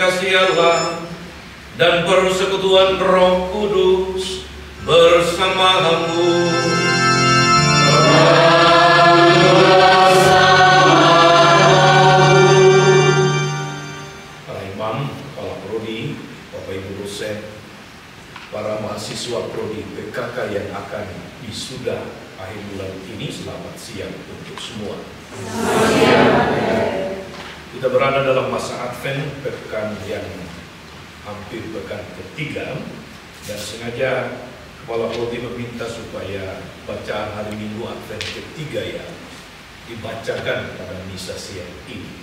kasih Allah dan persekutuan Roh Kudus bersamamu. Para imam, kepala prodi, Bapak Ibu dosen, para mahasiswa prodi PKK yang akan wisuda akhir bulan ini, selamat siang untuk semua. Kita berada dalam masa Advent, pekan yang hampir pekan ketiga, dan sengaja Kepala Prodi meminta supaya bacaan hari Minggu Advent ketiga ya dibacakan pada misa siang ini.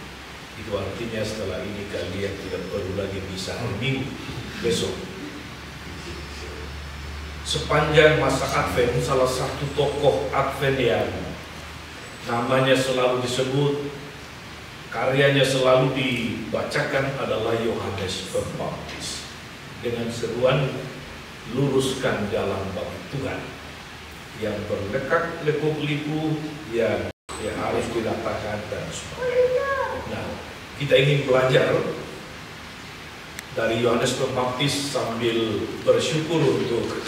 Itu artinya setelah ini kalian tidak perlu lagi misa hari Minggu besok. Sepanjang masa Advent, salah satu tokoh Advent yang namanya selalu disebut, karyanya selalu dibacakan adalah Yohanes Pembaptis dengan seruan luruskan jalan bagi Tuhan, yang berlekak leku-liku yang harus diratakan dan sebagainya. Nah, kita ingin belajar dari Yohanes Pembaptis sambil bersyukur untuk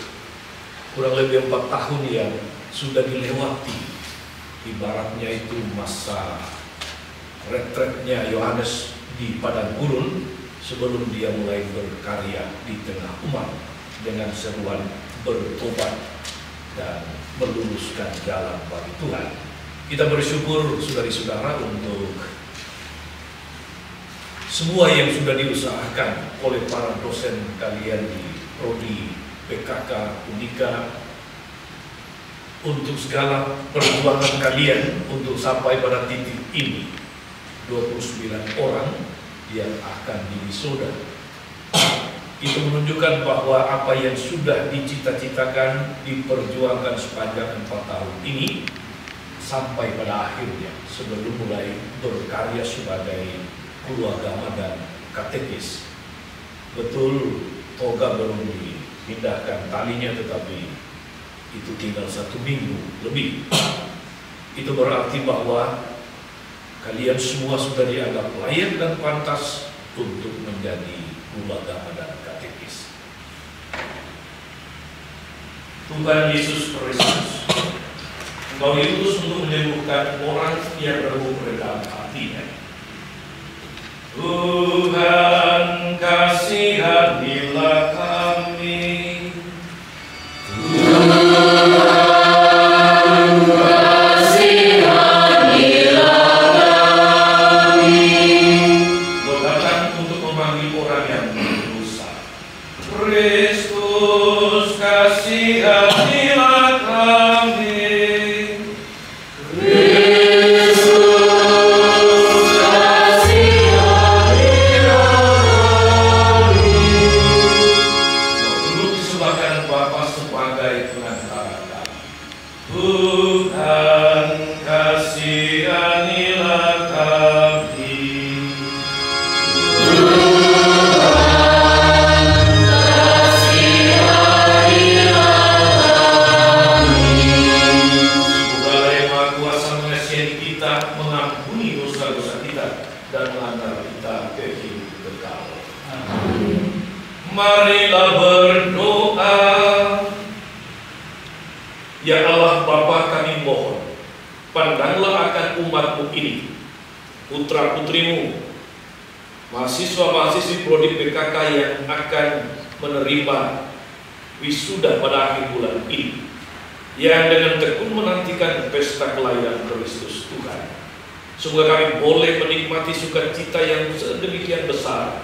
kurang lebih 4 tahun yang sudah dilewati. Ibaratnya itu masa retretnya Yohanes di padang gurun sebelum dia mulai berkarya di tengah umat dengan seruan bertobat dan meluruskan jalan bagi Tuhan. Kita bersyukur saudari-saudara untuk semua yang sudah diusahakan oleh para dosen kalian di prodi PKK Unika, untuk segala perjuangan kalian untuk sampai pada titik ini. 29 orang yang akan diwisuda. Itu menunjukkan bahwa apa yang sudah dicita-citakan, diperjuangkan sepanjang 4 tahun ini sampai pada akhirnya sebelum mulai berkarya sebagai guru agama dan katekis. Betul, toga belum dipindahkan talinya, tetapi itu tinggal 1 minggu lebih. Itu berarti bahwa kalian semua sudah dianggap layak dan pantas untuk menjadi guru agama dan katekis. Tuhan Yesus Kristus, Engkau diutus untuk menyembuhkan orang yang berumur dalam hatinya. Tuhan, kasihanilah kami. Kristus, kasihanilah kami. Kristus, kasihanilah kami. Untuk disembahkan Bapa sebagai perantara kami. Tuhan, kasihanilah kami. Marilah berdoa. Ya Allah Bapa, kami mohon, pandanglah akan umat-Mu ini, putra-putrimu, mahasiswa-mahasiswi prodi PKK yang akan menerima wisuda pada akhir bulan ini, yang dengan tekun menantikan pesta kelahiran Kristus Tuhan. Semoga kami boleh menikmati sukacita yang sedemikian besar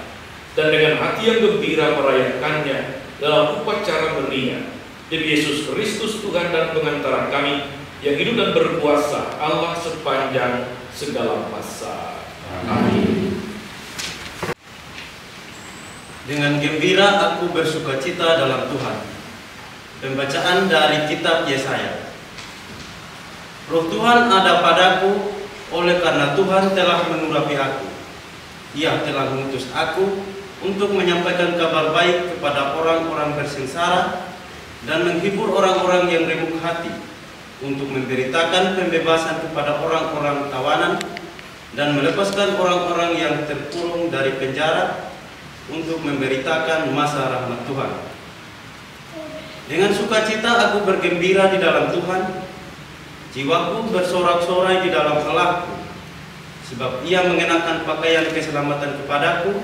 dan dengan hati yang gembira merayakannya dalam upacara meriah demi Yesus Kristus Tuhan dan pengantara kami yang hidup dan berkuasa Allah sepanjang segala masa. Amin. Dengan gembira aku bersukacita dalam Tuhan. Pembacaan dari kitab Yesaya. Roh Tuhan ada padaku, oleh karena Tuhan telah mengurapi aku. Ia telah mengutus aku untuk menyampaikan kabar baik kepada orang-orang bersengsara dan menghibur orang-orang yang remuk hati, untuk memberitakan pembebasan kepada orang-orang tawanan dan melepaskan orang-orang yang terkurung dari penjara, untuk memberitakan masa rahmat Tuhan. Dengan sukacita aku bergembira di dalam Tuhan, jiwaku bersorak-sorai di dalam Allahku, sebab Ia mengenakan pakaian keselamatan kepadaku,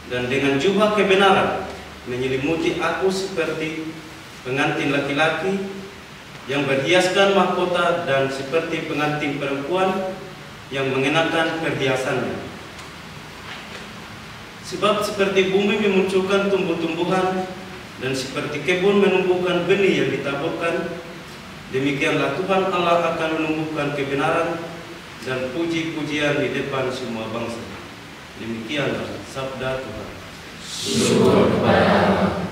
dan dengan jubah kebenaran menyelimuti aku seperti pengantin laki-laki yang berhiaskan mahkota, dan seperti pengantin perempuan yang mengenakan perhiasannya. Sebab seperti bumi memunculkan tumbuh-tumbuhan, dan seperti kebun menumbuhkan benih yang ditaburkan, demikianlah Tuhan Allah akan menumbuhkan kebenaran dan puji-pujian di depan semua bangsa. Demikianlah sabda Tuhan. Syukur kepada Allah.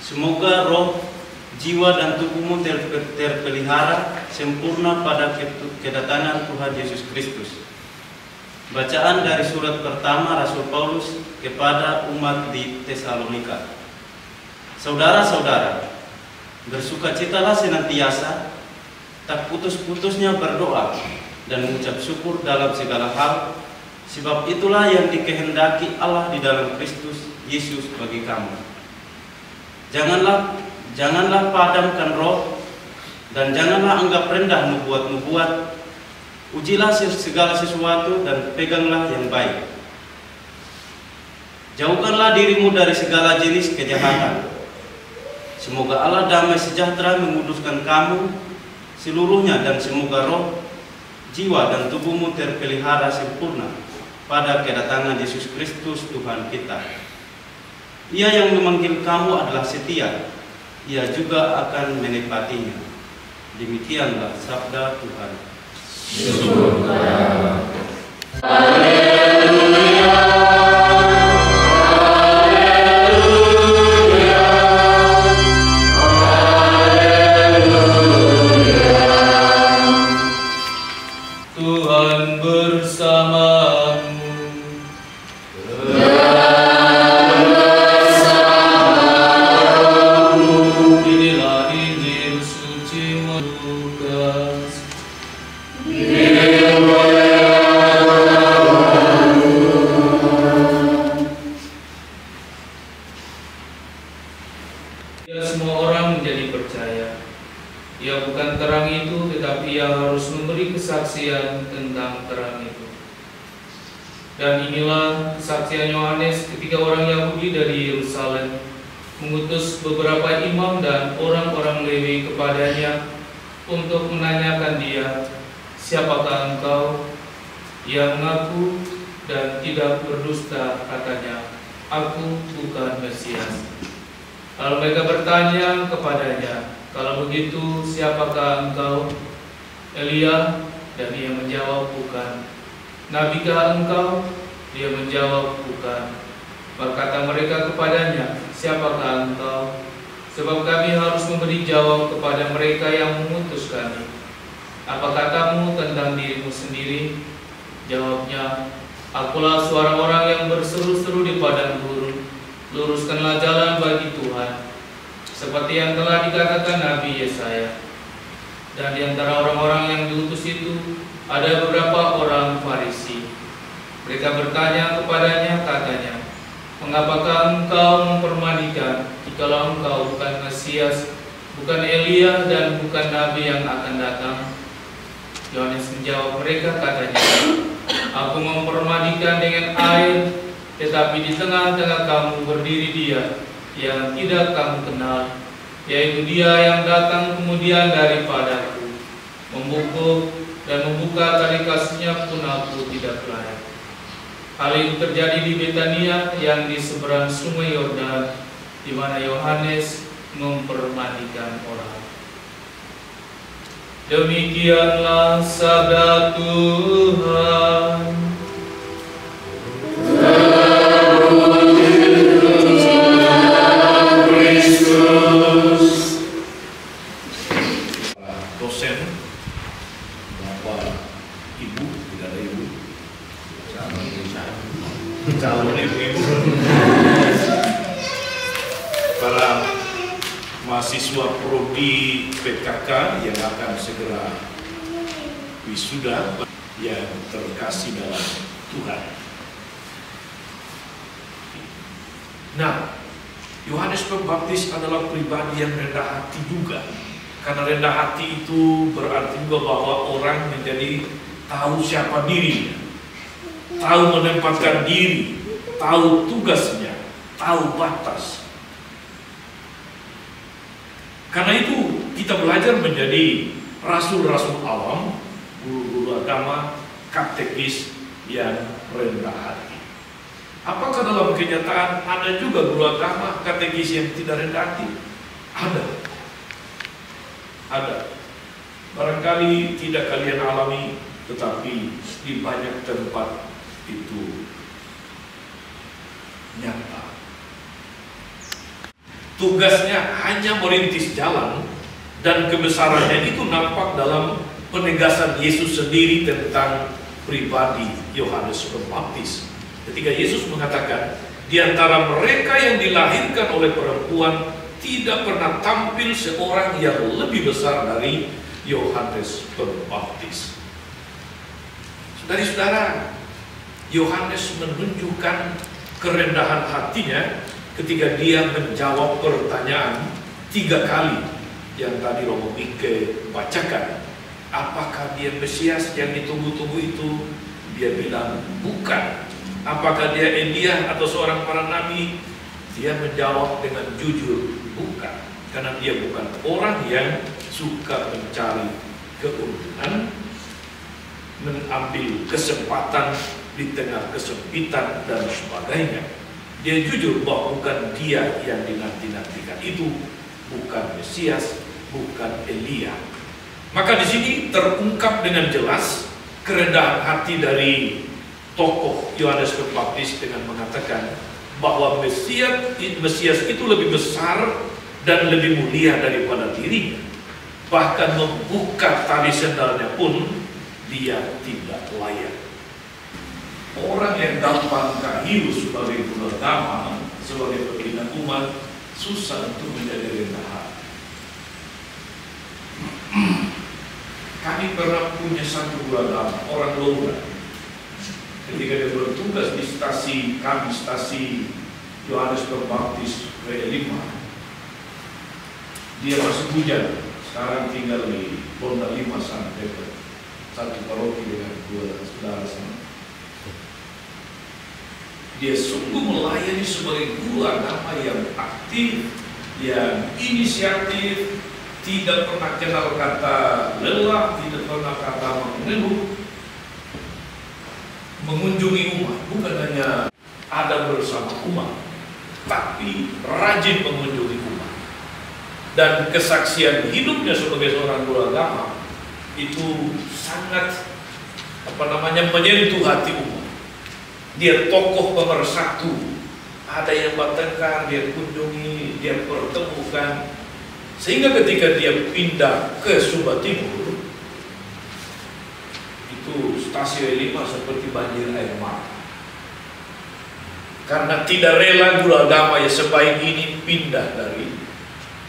Semoga roh, jiwa, dan tubuhmu terpelihara sempurna pada kedatangan Tuhan Yesus Kristus. Bacaan dari surat pertama Rasul Paulus kepada umat di Tesalonika. Saudara-saudara, bersukacitalah senantiasa, tak putus-putusnya berdoa dan mengucap syukur dalam segala hal, sebab itulah yang dikehendaki Allah di dalam Kristus Yesus bagi kamu. Janganlah padamkan roh, Dan janganlah anggap rendah nubuat-nubuat. Ujilah segala sesuatu dan peganglah yang baik. Jauhkanlah dirimu dari segala jenis kejahatan. Semoga Allah damai sejahtera menguduskan kamu seluruhnya, dan semoga roh, jiwa, dan tubuhmu terpelihara sempurna pada kedatangan Yesus Kristus Tuhan kita. Ia yang memanggil kamu adalah setia, Ia juga akan menepatinya. Demikianlah sabda Tuhan. Syukur kepada Allah. Tuhan bersamamu. Inilah Injil suci Lukas. Ya, semua orang menjadi percaya. Ia bukan terang itu, tetapi ia harus memberi kesaksian tentang terang itu. Dan inilah kesaksian Yohanes ketika orang Yahudi dari Yerusalem mengutus beberapa imam dan orang-orang Lewi kepadanya untuk menanyakan dia, "Siapakah engkau?" Ia mengaku dan tidak berdusta, katanya, "Aku bukan Mesias." Lalu mereka bertanya kepadanya, "Kalau begitu, siapakah engkau?" "Elia." Dan ia menjawab, "Bukan." "Nabikah engkau?" Dia menjawab, "Bukan." Berkata mereka kepadanya, "Siapakah engkau? Sebab kami harus memberi jawab kepada mereka yang mengutus kami. Apa katamu tentang dirimu sendiri?" Jawabnya, "Akulah suara orang yang berseru-seru di padang gurun, luruskanlah jalan bagi Tuhan, seperti yang telah dikatakan Nabi Yesaya." Dan di antara orang-orang yang diutus itu ada beberapa orang Farisi. Mereka bertanya kepadanya, katanya, "Mengapakah engkau mempermandikan, jikalau engkau bukan Mesias, bukan Elia, dan bukan Nabi yang akan datang?" Yohanes menjawab mereka, katanya, "Aku mempermandikan dengan air, tetapi di tengah-tengah kamu berdiri Dia yang tidak kamu kenal, yaitu Dia yang datang kemudian daripadaku. Membungkuk dan membuka tali kasutnya pun aku tidak layak." Hal itu terjadi di Betania yang di seberang sungai Yordan, di mana Yohanes mempermandikan orang. Demikianlah sabda Tuhan. Dosen, Bapak, Ibu, tidak ada Ibu, calon ibu-ibu, para mahasiswa prodi PKK yang akan segera wisuda, yang terkasih dalam Tuhan. Nah, Yohanes Pembaptis adalah pribadi yang rendah hati juga. Karena rendah hati itu berarti juga bahwa orang menjadi tahu siapa dirinya, tahu menempatkan diri, tahu tugasnya, tahu batas. Karena itu kita belajar menjadi rasul-rasul awam, guru-guru agama, katekis yang rendah hati. Apakah dalam kenyataan ada juga guru agama, katekis yang tidak rendah hati? Ada. Barangkali tidak kalian alami, tetapi di banyak tempat itu nyata. Tugasnya hanya merintis jalan, dan kebesarannya itu nampak dalam penegasan Yesus sendiri tentang pribadi Yohanes Pembaptis. Ketika Yesus mengatakan, "Di antara mereka yang dilahirkan oleh perempuan tidak pernah tampil seorang yang lebih besar dari Yohanes Pembaptis." Saudara-saudara, Yohanes menunjukkan kerendahan hatinya ketika dia menjawab pertanyaan 3 kali yang tadi Romo Mike bacakan, apakah dia Mesias yang ditunggu-tunggu itu? Dia bilang bukan. Apakah dia Elia atau seorang para nabi? Dia menjawab dengan jujur, bukan. Karena dia bukan orang yang suka mencari keuntungan, mengambil kesempatan di tengah kesempitan dan sebagainya. Dia jujur bahwa bukan dia yang dinanti-nantikan itu, bukan Mesias, bukan Elia. Maka di sini terungkap dengan jelas kerendahan hati dari tokoh Yohanes Pembaptis dengan mengatakan bahwa Mesias itu lebih besar dan lebih mulia daripada dirinya. Bahkan membuka tali sendalnya pun dia tidak layak. Orang yang gampang kahiu sebagai guru agama, sebagai pembina umat, susah untuk menjadi rendah hati. Kami pernah punya satu guru agama, orang Lora. Ketika dia bertugas di stasi kami, stasi Yohanes Pembaptis W5, dia masih hujan. Sekarang tinggal di Bonda 5 sana, satu paroki dengan 2 saudara sana. Dia sungguh melayani sebagai guru agama yang aktif, yang inisiatif, tidak pernah kenal kata lelah, tidak pernah kata mengeluh, mengunjungi umat, bukan hanya ada bersama umat, tapi rajin mengunjungi umat. Dan kesaksian hidupnya sebagai seorang guru agama itu sangat menyentuh hati umat. Dia tokoh pemersatu, ada yang bertengkar, dia kunjungi, dia pertemukan, sehingga ketika dia pindah ke Sumba Timur, itu stasi W5 seperti banjir air mata. Karena tidak rela guru agama yang sebaik ini pindah dari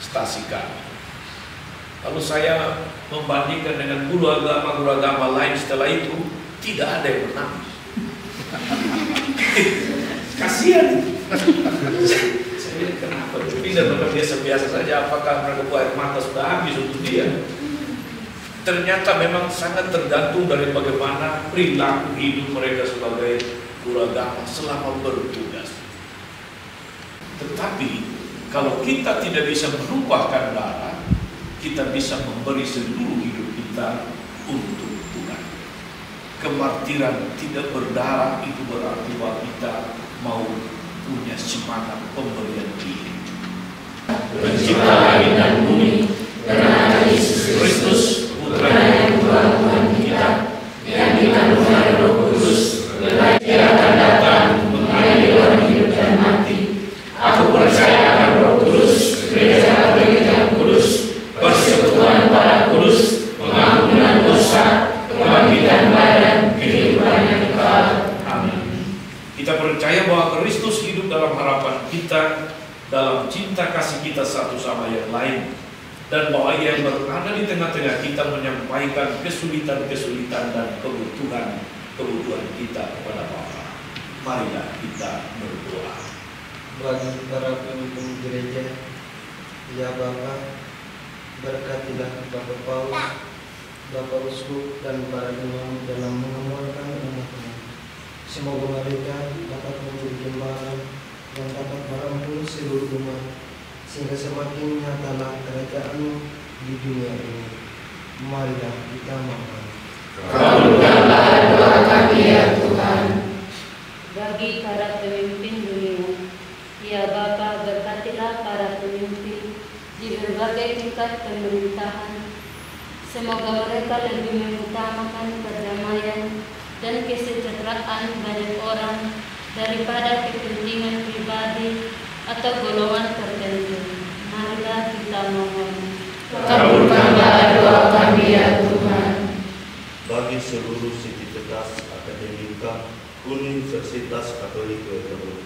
stasi kami. Lalu saya membandingkan dengan guru agama lain setelah itu, tidak ada yang menangis. Kasihan. Saya bilang kenapa pindah, mereka biasa saja, apakah mereka air mata sudah habis untuk dia? Ternyata memang sangat tergantung dari bagaimana perilaku hidup mereka sebagai guru agama selama bertugas. Tetapi kalau kita tidak bisa menumpahkan darah, kita bisa memberi seluruh hidup kita untuk Tuhan. Kemartiran tidak berdarah itu berarti bahwa kita mau punya semangat pemberian diri. Pencipta langit dan bumi, dan anak Yesus Kristus, Putra yang Tuhan kita, yang dikandung oleh Roh Kudus, dia akan datang mengadili orang hidup dan mati. Aku percaya akan Roh Kudus, Gereja Katolik yang kudus, persekutuan para kudus, pengampunan dosa, kebangkitan badan, kehidupan yang kekal. Amin. Kita percaya bahwa Kristus hidup dalam harapan kita, dalam cinta kasih kita satu sama yang lain, dan bahwa Ia berada di tengah-tengah kita menyampaikan kesulitan-kesulitan dan kebutuhan kita kepada Bapa. Marilah kita berdoa. Bagi para pemimpin gereja, ya Bapa, berkatilah Bapak Paulus, Bapak Uskup, dan para imam dalam mengemuarkan umat-Mu. Semoga mereka dapat menjadi jembatan yang dapat merangkul seluruh umat, sehingga semakin nyatalah kerajaan-Mu di dunia ini. Marilah kita mohon. Kabulkanlah doa kami ya Tuhan. Bagi para pemimpin dunia, ya Bapa, berkatilah para pemimpin di berbagai tingkat pemerintahan. Semoga mereka lebih mengutamakan perdamaian dan kesejahteraan banyak orang daripada kepentingan pribadi atau golongan tertentu. Marilah kita mohon. Kabulkanlah doa kami ya Tuhan. Bagi seluruh sivitas akademika Universitas Katolik Weterbun,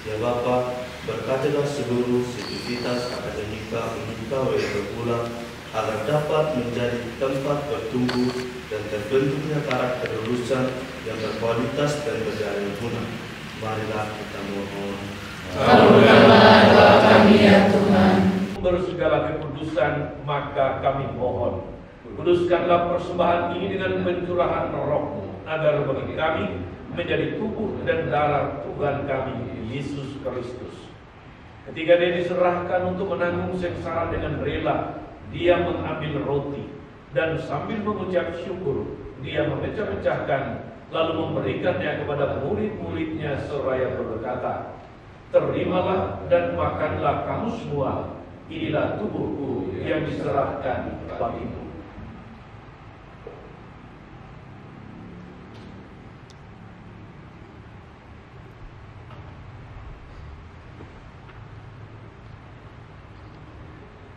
ya Bapa, berkatilah seluruh sivitas akademika Unika Weterbun agar dapat menjadi tempat bertumbuh dan terbentuknya karakter lulusan yang berkualitas dan berjaya guna. Marilah kita mohon. Kabulkanlah doa kami ya Tuhan. sumber segala kekudusan, maka kami mohon, kuduskanlah persembahan ini dengan pencurahan Roh-Mu, agar bagi kami menjadi tubuh dan darah Tuhan kami, Yesus Kristus. Ketika Dia diserahkan untuk menanggung sengsara dengan rela, Dia mengambil roti, dan sambil mengucap syukur, Dia memecah-mecahkan, lalu memberikannya kepada murid-muridnya seraya berkata, "Terimalah dan makanlah kamu semua, inilah tubuhku yang diserahkan bagimu."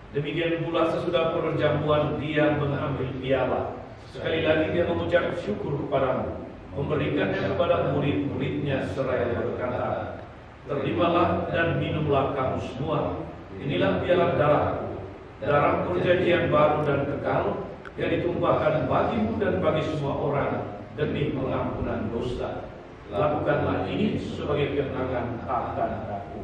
Demikian pula sesudah perjamuan Dia mengambil piala. Sekali lagi Dia mengucap syukur kepadamu, memberikannya kepada murid-muridnya seraya berkata, "Terimalah dan minumlah kamu semua, inilah piala darahku, darah perjanjian baru dan kekal, yang ditumpahkan bagimu dan bagi semua orang demi pengampunan dosa. Lakukanlah ini sebagai kenangan akan aku."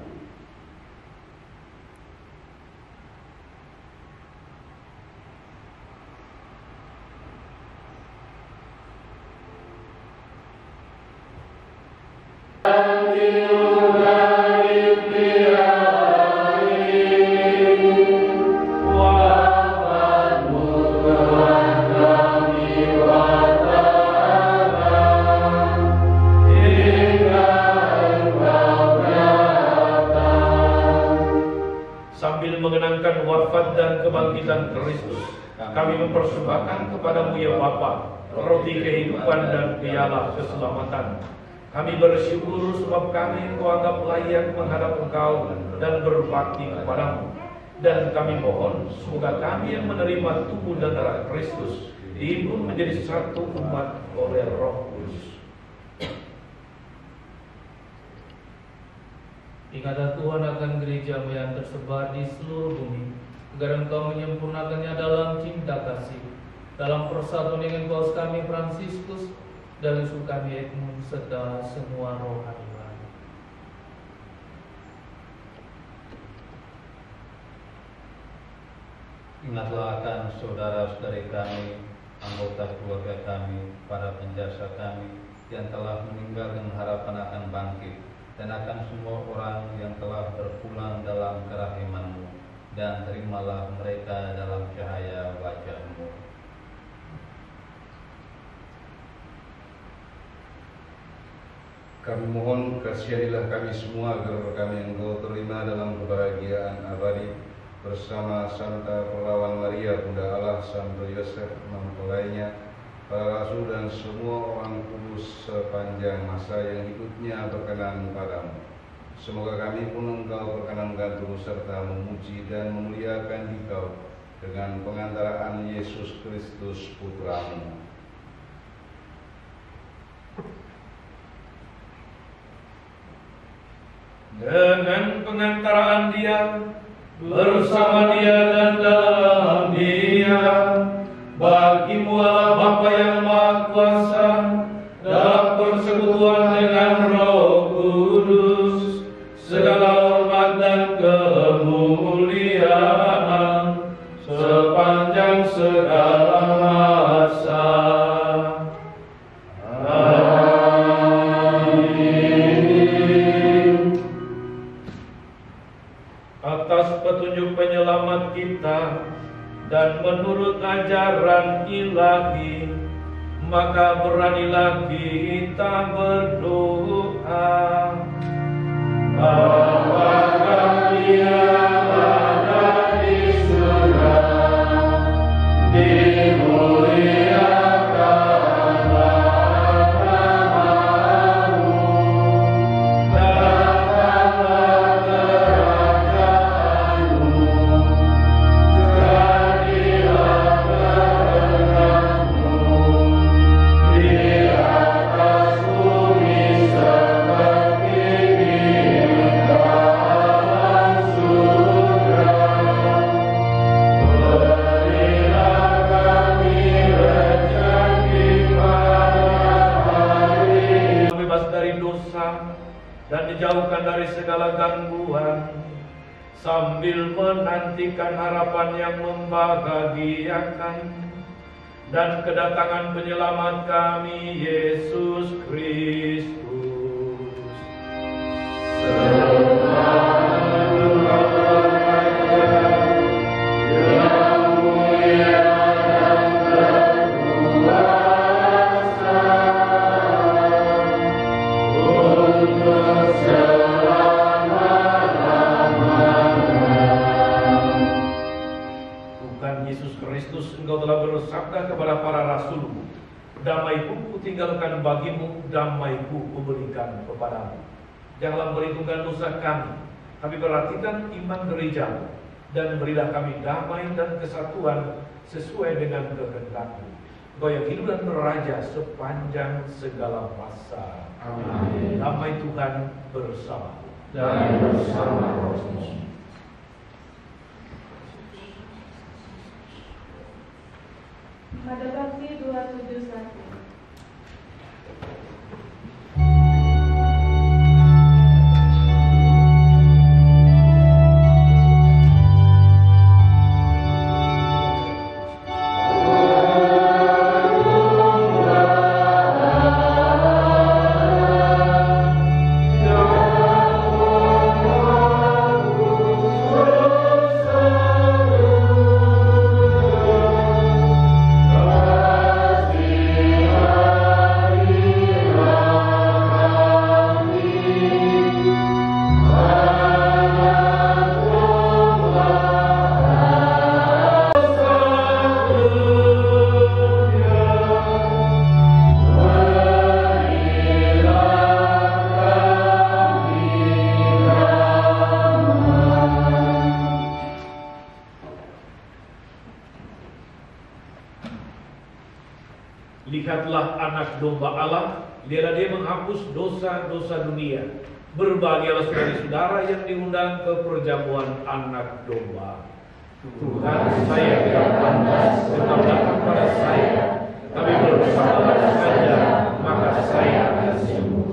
Sambil mengenangkan wafat dan kebangkitan Kristus, kami mempersembahkan kepadamu ya Bapa, roti kehidupan dan piala keselamatan. Kami bersyukur sebab kami Engkau anggap layak menghadap Engkau dan berbakti kepadamu. Dan kami mohon, semoga kami yang menerima tubuh dan darah Kristus dihimpun menjadi satu umat oleh Roh Kudus. Ingatlah Tuhan akan gereja-Mu yang tersebar di seluruh bumi, agar Engkau menyempurnakannya dalam cinta kasih, dalam persatuan dengan Paus kami Fransiskus, dan Yusuf kami Edmund, serta semua rohaniwan. Ingatlah akan saudara-saudari kami, anggota keluarga kami, para penjasa kami yang telah meninggal dengan harapan akan bangkit, dan akan semua orang yang telah berpulang dalam kerahiman-Mu, dan terimalah mereka dalam cahaya wajah-Mu. Kami mohon kasihanilah kami semua agar kami Engkau terima dalam kebahagiaan abadi bersama Santa Perlawan Maria, Bunda Allah, Santo Yosef, mempelainya, para rasul dan semua orang kudus sepanjang masa yang hidupnya berkenan padamu. Semoga kami pun Engkau perkenankan turut serta memuji dan memuliakan Dikau dengan pengantaraan Yesus Kristus Putra-Mu. Dengan pengantaraan Dia, bersama Dia dan dalam Dia, bagi-Mu Allah Bapa yang Maha Kuasa, dalam persekutuan dengan Roh Kudus, segala hormat dan kemuliaan sepanjang segala masa. Atas petunjuk penyelamat kita dan menurut ajaran ilahi, maka beranilah kita berdoa. Bapa kami yang ada di surga, dimuliakanlah nama-Mu, datanglah kerajaan-Mu, jadilah kehendak-Mu di atas bumi seperti di dalam surga. sambil menantikan harapan yang membahagiakan dan kedatangan penyelamat kami, Yesus Kristus. Engkau telah bersabda kepada para rasul-Mu, damai-Ku kutinggalkan bagimu, damai-Ku kuberikan kepadamu. Janganlah memperhitungkan dosa kami, tapi perhatikan iman gereja-Mu, dan berilah kami damai dan kesatuan sesuai dengan kehendak-Mu. Engkau yang hidup dan beraja sepanjang segala masa. Amin. Damai Tuhan bersama dan bersama rohmu. Mada Bakti 271. Lihatlah anak domba Allah, lihatlah dia menghapus dosa-dosa dunia. Berbahagialah saudara-saudara yang diundang ke perjamuan anak domba. Tuhan, saya tidak pantas tetap datang pada saya, tapi bersamalah saja, maka saya akan sembuh.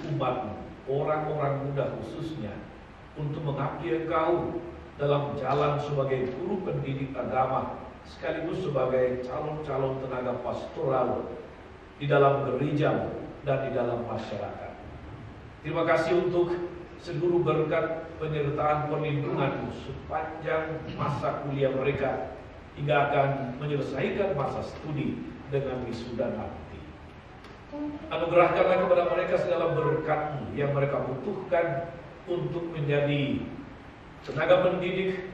umat-Mu, orang-orang muda khususnya, untuk mengabdi Engkau dalam jalan sebagai guru pendidik agama, sekaligus sebagai calon-calon tenaga pastoral di dalam gereja dan di dalam masyarakat. Terima kasih untuk seluruh berkat penyertaan perlindungan sepanjang masa kuliah mereka hingga akan menyelesaikan masa studi dengan wisuda nanti. Anugerahkanlah kepada mereka segala berkat-Mu yang mereka butuhkan untuk menjadi tenaga pendidik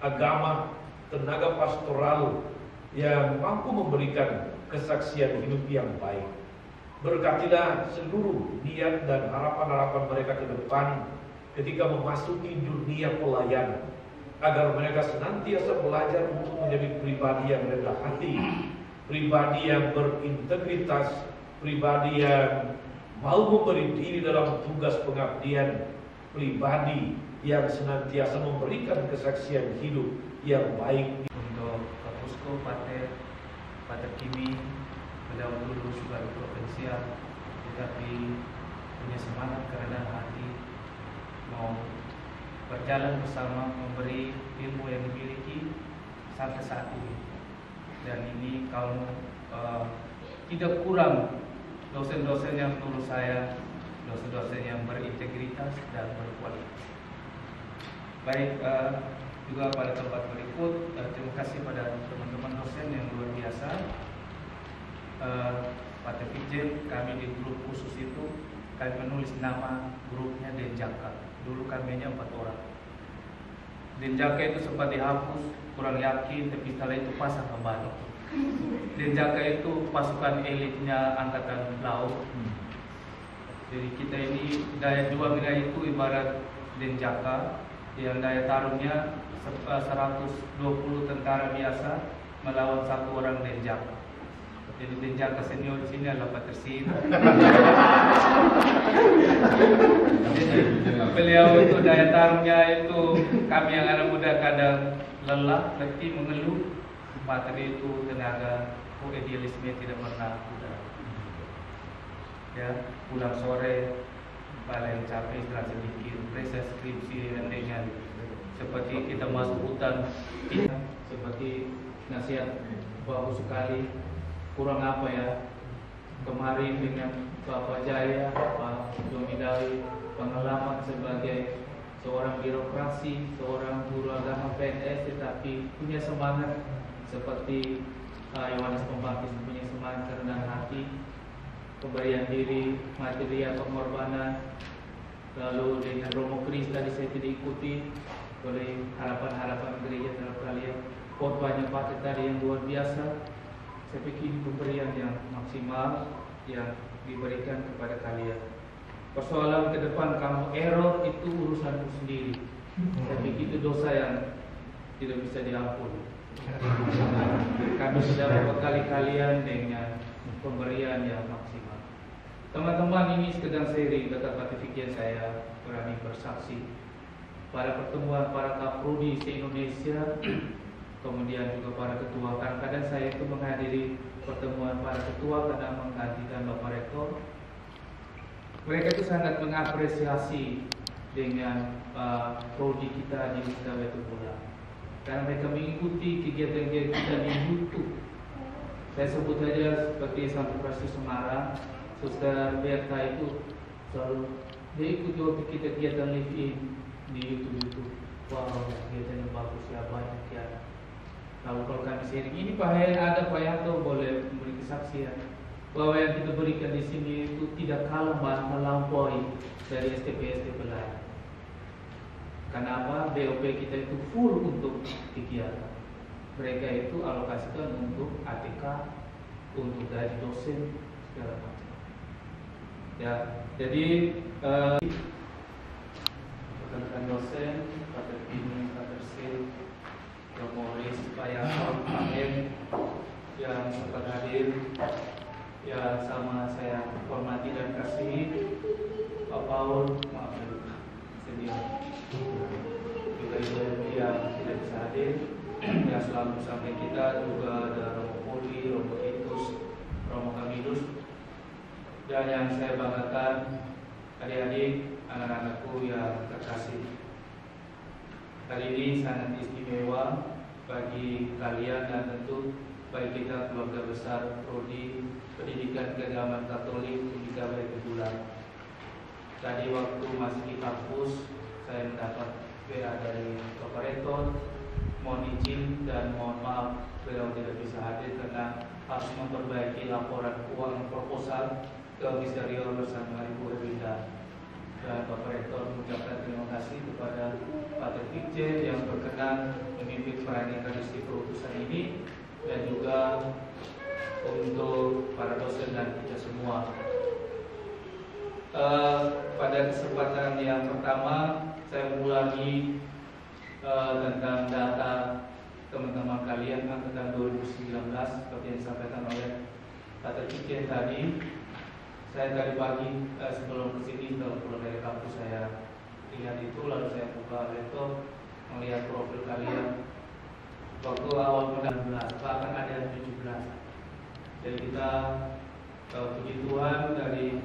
agama, tenaga pastoral yang mampu memberikan kesaksian hidup yang baik. Berkatilah seluruh niat dan harapan-harapan mereka ke depan ketika memasuki dunia pelayanan, agar mereka senantiasa belajar untuk menjadi pribadi yang rendah hati, pribadi yang berintegritas, pribadi yang mau memberi diri dalam tugas pengabdian, pribadi yang senantiasa memberikan kesaksian hidup yang baik. Untuk Kapusco, Pater Kimi, beliau lulus baru provinsial, tetapi punya semangat kerendahan hati, mau berjalan bersama, memberi ilmu yang dimiliki sampai saat ini. Dan ini kalau tidak kurang dosen-dosen yang lulus saya, dosen-dosen yang berintegritas dan berkualitas. Baik, juga pada tempat berikut, terima kasih pada teman-teman dosen yang luar biasa. Pater Pijen, kami di grup khusus itu, kami menulis nama grupnya Denjaka. Dulu kami hanya 4 orang. Denjaka itu sempat dihapus, kurang yakin, tapi setelah itu pasang kembali. Denjaka itu pasukan elitnya Angkatan Laut. Jadi kita ini daya juangnya itu ibarat Denjaka, yang daya tarungnya 120 tentara biasa melawan 1 orang Denjaka. Jadi Denjaka senior di sini adalah Pater Sim. Jadi beliau itu daya tarungnya itu, kami yang anak muda kadang lelah, letih, mengeluh. Pater itu tenaga, idealisme tidak pernah pudar. Ya, pulang sore paling capek istirahat sedikit, proses skripsi dengan seperti kita masuk hutan, seperti nasihat bagus sekali. Kurang apa ya, kemarin dengan Bapak Jaya, Pak Domidawi, pengalaman sebagai seorang birokrasi, seorang guru agama PNS, tetapi punya semangat seperti Yohanes Pembaptis, punya semangat kerendahan hati, pemberian diri, material pengorbanan. Lalu dengan Romo Kris tadi saya tidak ikuti oleh harapan-harapan gereja dalam kalian. Khotbahnya Pater tadi yang luar biasa. Saya pikir pemberian yang maksimal yang diberikan kepada kalian. Persoalan ke depan kamu error itu urusanku sendiri. Saya pikir itu dosa yang tidak bisa diampuni. Kami sudah membekali kalian dengan pemberian yang maksimal. Teman-teman, ini sekedar sharing tentang aktivitas saya berani bersaksi pada pertemuan para kaprodi se-Indonesia. Kemudian juga para ketua, kadang-kadang saya itu menghadiri pertemuan para ketua karena menggantikan Bapak Rektor. Mereka itu sangat mengapresiasi dengan prodi kita di Wisata Batu Bulan, karena mereka mengikuti kegiatan-kegiatan kita di YouTube. Saya sebut saja seperti Santo Prasio Semarang, Suster Berta itu selalu dia ikuti waktu kita kegiatan live in di YouTube. Wow, kegiatan yang bagus ya, banyak ya. Lalu kalau kami sharing ini Pak Hen ada, Pak Yanto boleh memberi kesaksian bahwa yang kita berikan di sini itu tidak kalah melampaui dari STP-STP lain. Kenapa? BOP kita itu full untuk kegiatan. Mereka itu alokasikan untuk ATK, untuk gaji dosen, segala macam. Ya, jadi rekan dosen, Pater Bini, Pater Sil, Romo Riz, Pak Yanto, Pak Hen yang sempat hadir, ya sama saya hormati dan kasihi Pak Paul, maaf sedih juga ibu yang tidak bisa hadir, yang selalu bersama kita juga ada Romo Poli, Romo Titus, Romo Kamilus, dan yang saya banggakan adik-adik, anak-anakku yang terkasih. Hari ini sangat istimewa bagi kalian dan tentu bagi kita keluarga besar Prodi Pendidikan Keagamaan Katolik Unika Balai Kebulan. Tadi waktu masih di kampus, saya mendapat WA dari Bapak Rektor, mohon izin dan mohon maaf beliau tidak bisa hadir karena harus memperbaiki laporan keuangan proposal ke Ministerial bersama Ibu Ewinda. Dan Bapak Rektor mengucapkan terima kasih kepada Pak Terfikje yang berkenan memimpin perayaan Ekaristi Perutusan ini, dan juga untuk para dosen dan kita semua. Pada kesempatan yang pertama saya mengulangi tentang data teman-teman kalian angkatan 2019 seperti yang disampaikan oleh Pak Terfikje tadi. Saya tadi pagi sebelum kesini, kalau pulang dari kampus saya lihat itu, lalu saya buka laptop melihat profil kalian. Waktu awal 19, bahkan ada 17. Jadi kita puji Tuhan dari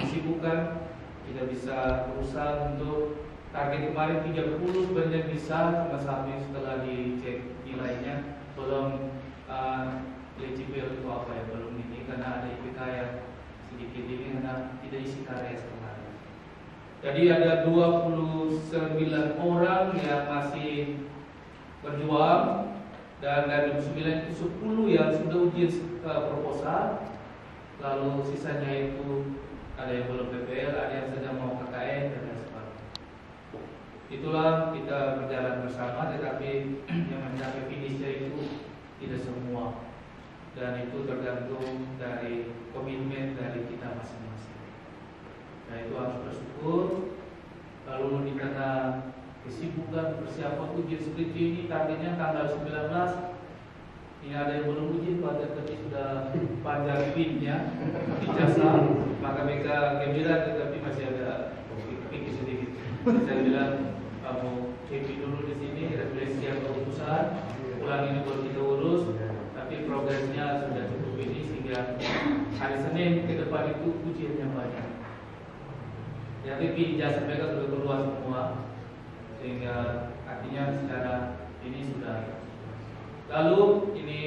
kesibukan kita bisa berusaha untuk target kemarin 30 sebenarnya bisa, cuma sampai setelah dicek nilainya belum eligible itu apa ya, belum ini karena ada IPK yang sedikit ini karena tidak isi karya kemarin. Jadi ada 29 orang yang masih berjuang, dan dari 29 itu 10 yang sudah ujian proposal, lalu sisanya itu ada yang belum PPL, ada yang sedang mau KKN dan lain sebagainya. Itulah kita berjalan bersama, tetapi yang mencapai finishnya itu tidak semua. Dan itu tergantung dari komitmen dari kita masing-masing. Nah, itu harus bersyukur. Lalu di karena kesibukan persiapan ujian skripsi ini targetnya tanggal 19. Ini ada yang belum ujian, tapi sudah panjang pinnya ijazah, maka mereka gembira, tetapi masih ada pikir sedikit. Saya bilang kamu happy dulu di sini, refleksi yang keputusan, pulang ini baru kita urus. Tapi progresnya sudah cukup ini sehingga hari Senin ke depan itu ujiannya banyak. Jadi ijazah mereka sudah keluar semua, sehingga artinya secara ini sudah. Lalu ini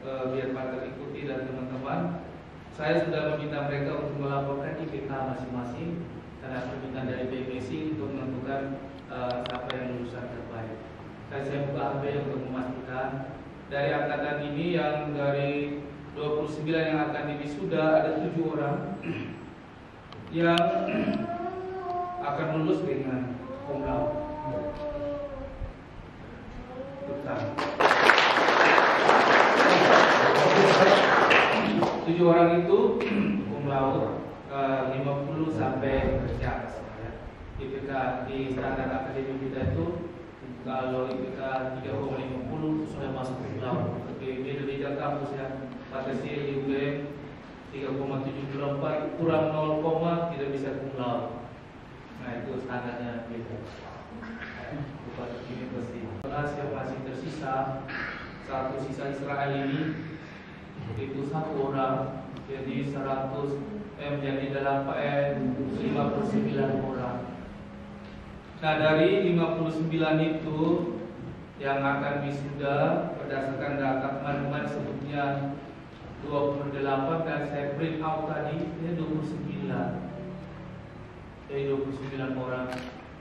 biar Pak terikuti dan teman-teman, saya sudah meminta mereka untuk melaporkan IPK masing-masing karena permintaan dari BMSI untuk menentukan siapa yang lulusan terbaik. Saya buka HP untuk memastikan dari angkatan ini yang dari 29 yang akan diwisuda ada 7 orang yang akan lulus dengan cum laude. 7 orang itu cum laude 50 sampai di atas ya. IPK di standar akademik kita itu kalau IPK 3,50 sudah masuk cum laude. Tapi beda-beda kampus ya. Patesil di UGM 3,74 kurang 0, tidak bisa cum laude. Nah itu standarnya beda. Bukan ini pasti. Yang masih tersisa, satu sisa Israel ini itu 1 orang, jadi 100 menjadi 59 orang. Nah dari 59 itu yang akan wisuda berdasarkan data kemarin sebutnya 28 dan saya print out tadi ini 29. Jadi 29 orang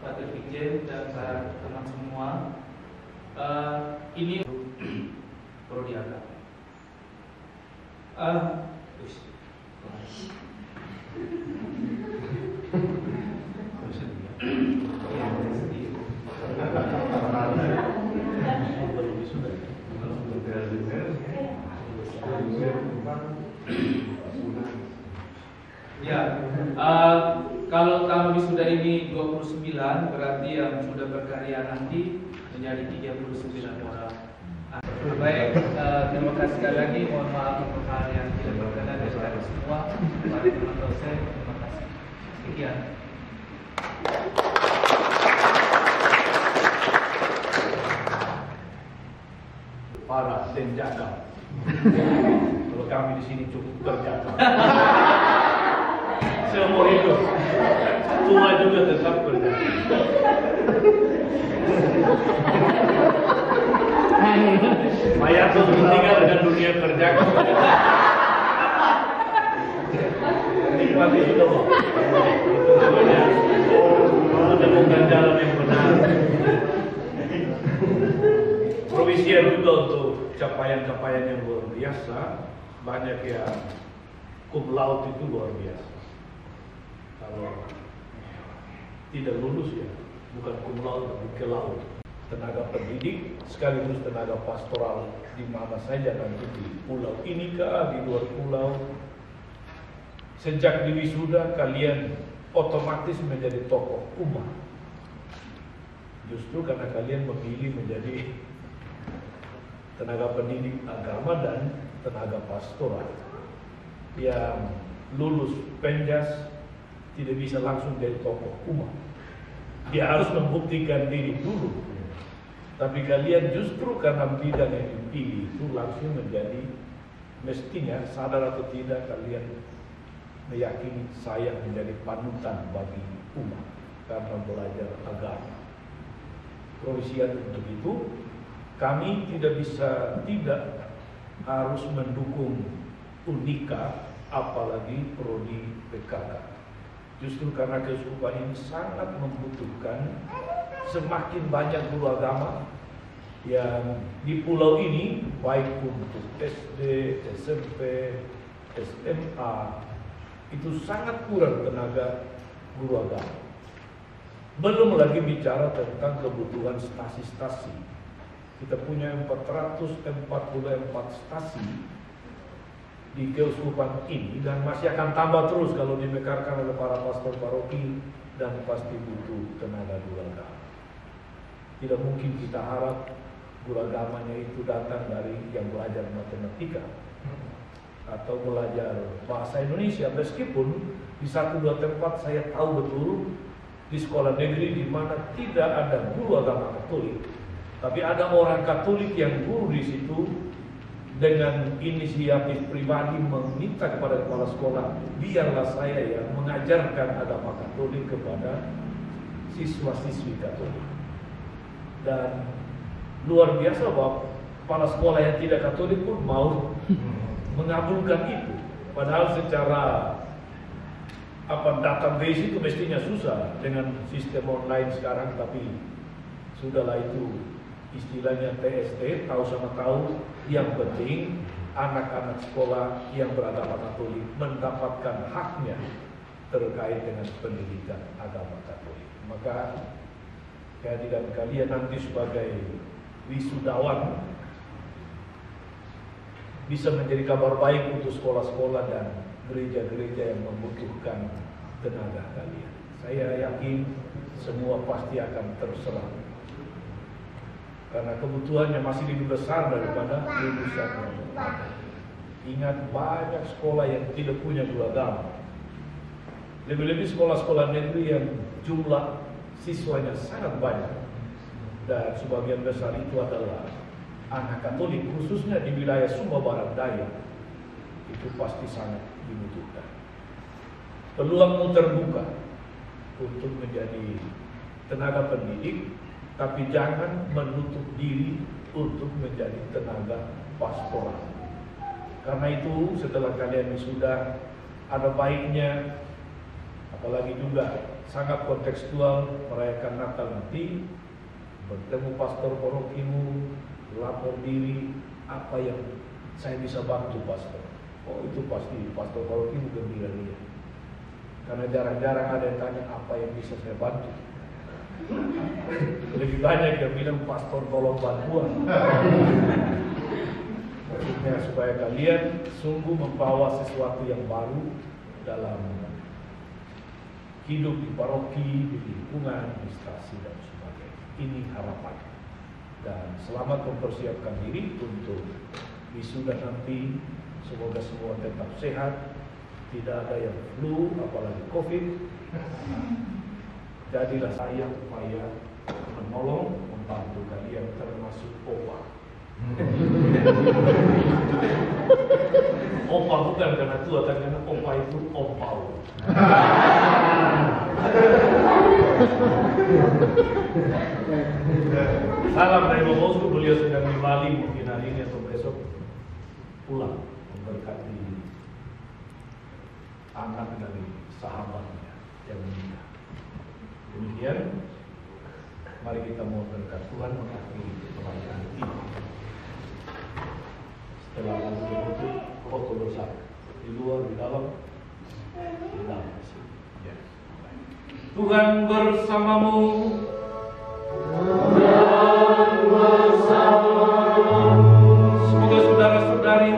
Pak Terfikje dan para teman semua. Ini Prodi Agama. Ya, kalau wisuda ini 29, berarti yang sudah berkarya nanti menjadi 39 orang. Baik, terima kasih sekali lagi. Mohon maaf untuk hal yang tidak berkenan dari kita semua. Para teman dosen, terima kasih. Sekian. Para penjaga. Kalau kami di sini cukup terjaga. seumur hidup. Tua juga tetap berjaga. Mayat itu tinggal dengan dunia kerja. Nikmati itu. Itu namanya menemukan jalan yang benar. Provisian juga untuk capaian-capaian yang luar biasa. Banyak yang cum laude itu luar biasa. Kalau tidak lulus ya, bukan cum laude tapi ke laut. Tenaga pendidik sekaligus tenaga pastoral di mana saja, nanti di pulau ini kah, di luar pulau. Sejak di wisuda kalian otomatis menjadi tokoh umat. Justru karena kalian memilih menjadi tenaga pendidik agama dan tenaga pastoral. Yang lulus penjas tidak bisa langsung jadi tokoh umat. Dia harus membuktikan diri dulu. Tapi kalian justru karena bidang yang dipilih itu langsung menjadi, mestinya sadar atau tidak kalian meyakini saya menjadi panutan bagi umat karena belajar agama. Provisian untuk itu kami tidak bisa tidak harus mendukung Unika, apalagi prodi PKK. Justru karena keuskupan ini sangat membutuhkan semakin banyak guru agama yang di pulau ini, baik untuk SD, SMP, SMA, itu sangat kurang tenaga guru agama. Belum lagi bicara tentang kebutuhan stasi-stasi. Kita punya 444 stasi di keuskupan ini dan masih akan tambah terus kalau dimekarkan oleh para pastor paroki, dan pasti butuh tenaga guru agama. Tidak mungkin kita harap guru agamanya itu datang dari yang belajar matematika atau belajar bahasa Indonesia, meskipun di 1-2 tempat saya tahu betul di sekolah negeri di mana tidak ada guru agama Katolik, tapi ada orang Katolik yang guru di situ dengan inisiatif pribadi meminta kepada kepala sekolah, biarlah saya yang mengajarkan agama Katolik kepada siswa-siswi Katolik. Dan luar biasa bahwa kepala sekolah yang tidak Katolik pun mau mengabulkan itu. Padahal secara database itu mestinya susah dengan sistem online sekarang, tapi sudahlah, itu istilahnya TST, tahu sama tahu. Yang penting anak-anak sekolah yang beragama Katolik mendapatkan haknya terkait dengan pendidikan agama Katolik. Maka kehadiran kalian nanti sebagai wisudawan bisa menjadi kabar baik untuk sekolah-sekolah dan gereja-gereja yang membutuhkan tenaga kalian. Saya yakin semua pasti akan terserap, karena kebutuhannya masih lebih besar daripada lulusan yang ada. Ingat, banyak sekolah yang tidak punya guru agama. Lebih-lebih sekolah-sekolah negeri yang jumlah siswanya sangat banyak, dan sebagian besar itu adalah anak Katolik, khususnya di wilayah Sumba Barat Daya. Itu pasti sangat dibutuhkan. Peluangmu terbuka untuk menjadi tenaga pendidik, tapi jangan menutup diri untuk menjadi tenaga pastoral. Karena itu setelah kalian wisuda, ada baiknya, apalagi juga sangat kontekstual, merayakan Natal nanti, bertemu pastor parokimu, lapor diri, apa yang saya bisa bantu pastor. Oh, itu pasti pastor parokimu gembira dia. Karena jarang-jarang ada yang tanya apa yang bisa saya bantu. Lebih banyak yang bilang pastor tolong bantuan. Maksudnya supaya kalian sungguh membawa sesuatu yang baru dalam hidup di paroki, di lingkungan, di stasi dan sebagainya. Ini harapan. Dan selamat mempersiapkan diri untuk wisuda nanti. Semoga semua tetap sehat, tidak ada yang flu, apalagi COVID. Jadilah saya upaya menolong, membantu kalian, termasuk obat. Opa bukan karena tua, tapi karena opa itu ompau. Salam dari Bosku, beliau sedang di Bali mungkin hari ini atau besok pulang memberkati anak dari sahabatnya yang meninggal. Demikian, mari kita mohon berkat Tuhan mengakhiri pelayanan ini. Setelah lalu ditutup, foto bersama di luar, di dalam. Ya. Tuhan bersamamu. Semoga saudara-saudari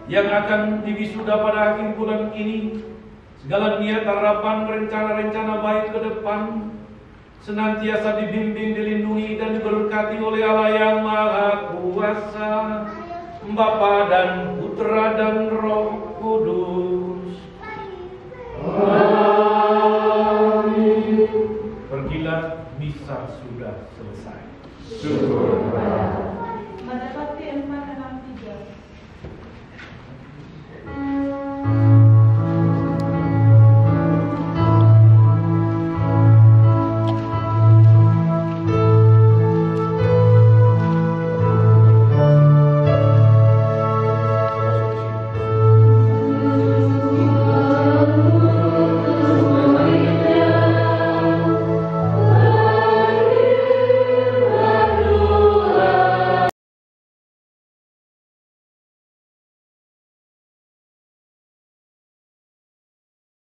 yang akan diwisuda pada akhir bulan ini, segala niat, harapan, rencana-rencana baik ke depan senantiasa dibimbing, dilindungi, dan diberkati oleh Allah yang Maha Kuasa, Bapa dan Putra dan Roh Kudus. Amin. Pergilah, misa sudah selesai. Mendapati